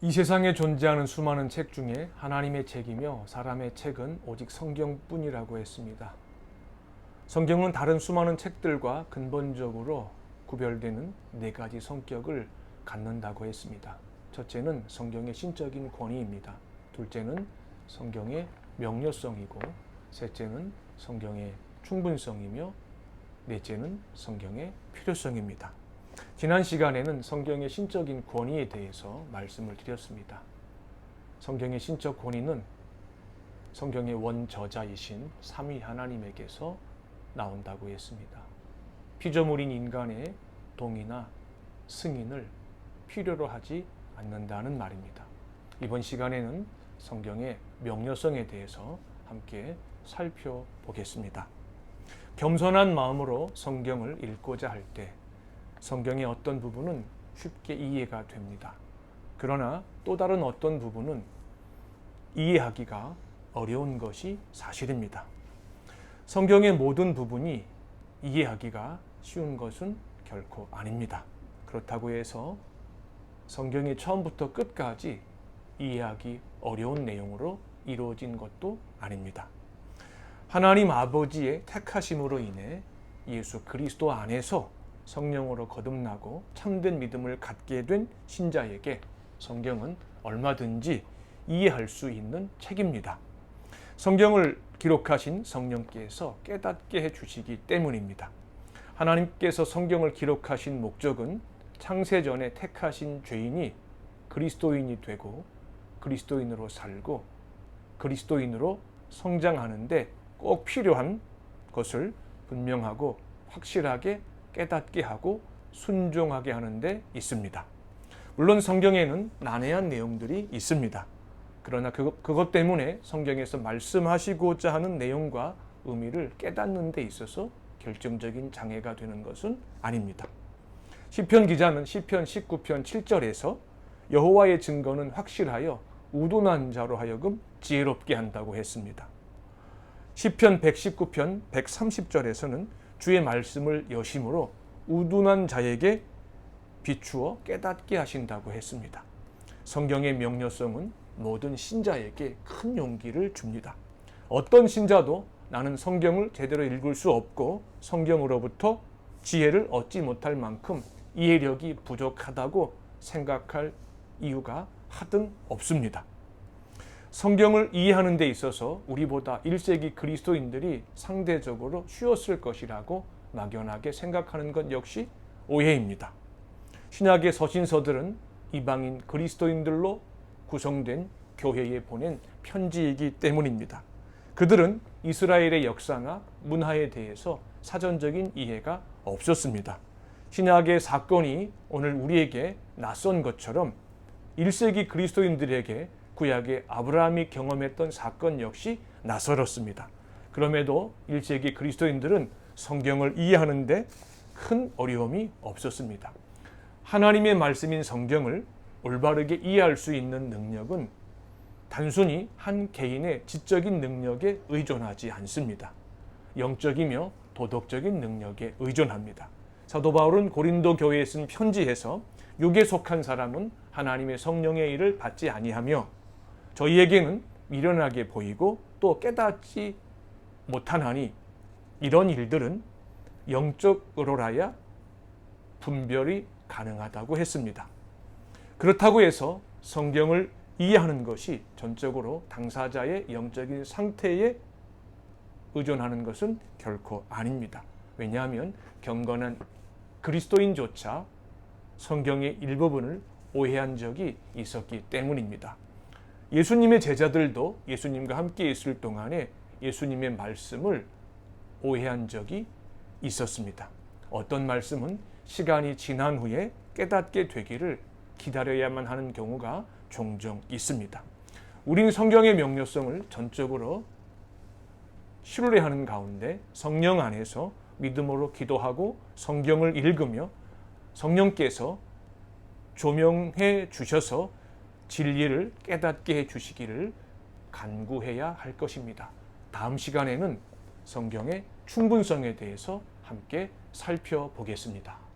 이 세상에 존재하는 수많은 책 중에 하나님의 책이며 사람의 책은 오직 성경뿐이라고 했습니다. 성경은 다른 수많은 책들과 근본적으로 구별되는 네 가지 성격을 갖는다고 했습니다. 첫째는 성경의 신적인 권위입니다. 둘째는 성경의 명료성이고, 셋째는 성경의 충분성이며, 넷째는 성경의 필요성입니다. 지난 시간에는 성경의 신적인 권위에 대해서 말씀을 드렸습니다. 성경의 신적 권위는 성경의 원저자이신 삼위 하나님에게서 나온다고 했습니다. 피조물인 인간의 동의나 승인을 필요로 하지 않는다는 말입니다. 이번 시간에는 성경의 명료성에 대해서 함께 살펴보겠습니다. 겸손한 마음으로 성경을 읽고자 할 때 성경의 어떤 부분은 쉽게 이해가 됩니다. 그러나 또 다른 어떤 부분은 이해하기가 어려운 것이 사실입니다. 성경의 모든 부분이 이해하기가 쉬운 것은 결코 아닙니다. 그렇다고 해서 성경이 처음부터 끝까지 이해하기 어려운 내용으로 이루어진 것도 아닙니다. 하나님 아버지의 택하심으로 인해 예수 그리스도 안에서 성령으로 거듭나고 참된 믿음을 갖게 된 신자에게 성경은 얼마든지 이해할 수 있는 책입니다. 성경을 기록하신 성령께서 깨닫게 해주시기 때문입니다. 하나님께서 성경을 기록하신 목적은 창세전에 택하신 죄인이 그리스도인이 되고 그리스도인으로 살고 그리스도인으로 성장하는데 꼭 필요한 것을 분명하고 확실하게 깨닫게 하고 순종하게 하는 데 있습니다. 물론 성경에는 난해한 내용들이 있습니다. 그러나 그것 때문에 성경에서 말씀하시고자 하는 내용과 의미를 깨닫는 데 있어서 결정적인 장애가 되는 것은 아닙니다. 시편 기자는 시편 19편 7절에서 여호와의 증거는 확실하여 우둔한 자로 하여금 지혜롭게 한다고 했습니다. 시편 119편 130절에서는 주의 말씀을 여심으로 우둔한 자에게 비추어 깨닫게 하신다고 했습니다. 성경의 명료성은 모든 신자에게 큰 용기를 줍니다. 어떤 신자도 나는 성경을 제대로 읽을 수 없고 성경으로부터 지혜를 얻지 못할 만큼 이해력이 부족하다고 생각할 이유가 하등 없습니다. 성경을 이해하는 데 있어서 우리보다 1세기 그리스도인들이 상대적으로 쉬웠을 것이라고 막연하게 생각하는 것 역시 오해입니다. 신약의 서신서들은 이방인 그리스도인들로 구성된 교회에 보낸 편지이기 때문입니다. 그들은 이스라엘의 역사나 문화에 대해서 사전적인 이해가 없었습니다. 신약의 사건이 오늘 우리에게 낯선 것처럼 1세기 그리스도인들에게 구약의 아브라함이 경험했던 사건 역시 낯설었습니다. 그럼에도 1세기 그리스도인들은 성경을 이해하는 데 큰 어려움이 없었습니다. 하나님의 말씀인 성경을 올바르게 이해할 수 있는 능력은 단순히 한 개인의 지적인 능력에 의존하지 않습니다. 영적이며 도덕적인 능력에 의존합니다. 사도 바울은 고린도 교회에 쓴 편지에서 육에 속한 사람은 하나님의 성령의 일을 받지 아니하며 저희에게는 미련하게 보이고 또 깨닫지 못하나니 이런 일들은 영적으로라야 분별이 가능하다고 했습니다. 그렇다고 해서 성경을 이해하는 것이 전적으로 당사자의 영적인 상태에 의존하는 것은 결코 아닙니다. 왜냐하면 경건한 그리스도인조차 성경의 일부분을 오해한 적이 있었기 때문입니다. 예수님의 제자들도 예수님과 함께 있을 동안에 예수님의 말씀을 오해한 적이 있었습니다. 어떤 말씀은 시간이 지난 후에 깨닫게 되기를 기다려야만 하는 경우가 종종 있습니다. 우린 성경의 명료성을 전적으로 신뢰하는 가운데 성령 안에서 믿음으로 기도하고 성경을 읽으며 성령께서 조명해 주셔서 진리를 깨닫게 해 주시기를 간구해야 할 것입니다. 다음 시간에는 성경의 충분성에 대해서 함께 살펴보겠습니다.